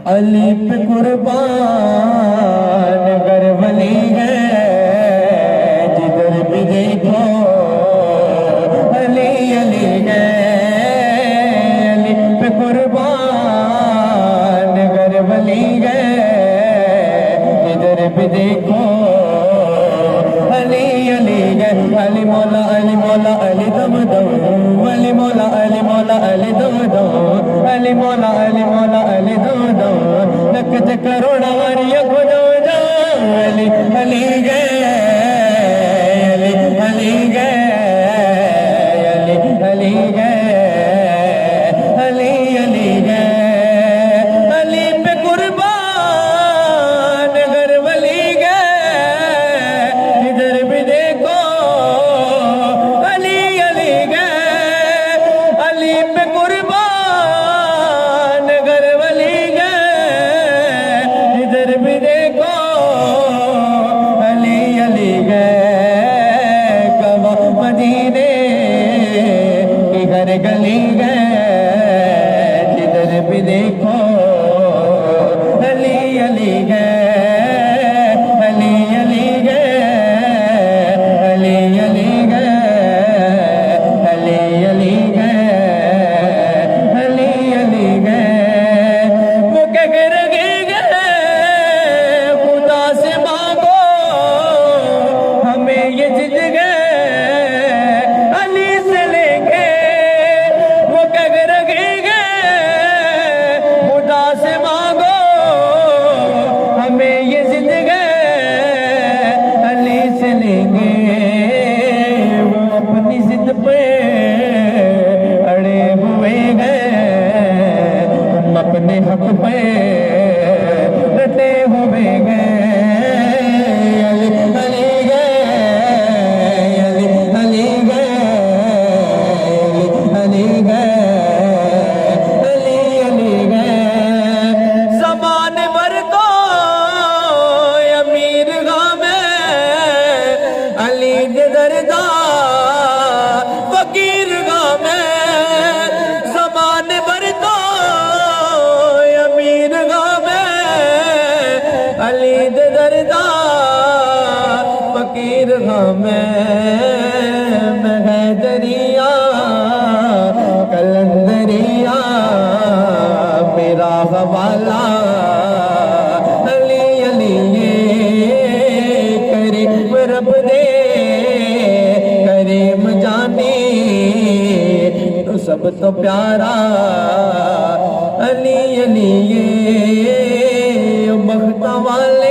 علی پہ قربان گر ولی ہے جدھر بھی دیکھو علی علی ہے علی پہ قربان گر ولی ہے جدھر بھی دیکھو علی علی ہے علی مولا علی مولا علی دم دم علی مولا علی مولا علی دم دم علی مولا علی مولا علی دم دم لکھ کروڑا واریہ کو جو جا علی علی گئے علی علی گئے علی علی گئے علی علی گئے علی پہ قربان گر ولی گئے ادھر بھی دیکھو علی علی گئے علی پہ قربان گر ولی گئے ادھر بھی دیکھو علی علی گئے کعبہ مدینے کی گھر گلی گئے جدھر بھی دیکھو علی علی گئے علی علی گئے علی علی گئے علی علی گئے علی علی گئے وہ کہہ کے رہے گئے خدا سے مانگو ہمیں یہ جد گئے علی سے لیں گے وہ کہہ کے رہے گئے خدا سے مانگو ہمیں یہ جد گئے علی سے لیں گے وہ اپنی ضد پہ اڑے ہوئے گئے ہم اپنے حق پہ ڈٹے ہوئے گئے علی علی گئے علی علی گئے علی گئے علی علی گئے زمانے بھر کو امیر غم علی دے دردا فقیر غم زمانے بھر کو امیر غم علی دے دردا فقیر غم میں دریا کلندریا میرا حوالہ علی علی کریم رب دے کریم جانی تو سب تو پیارا علی علی بخت والا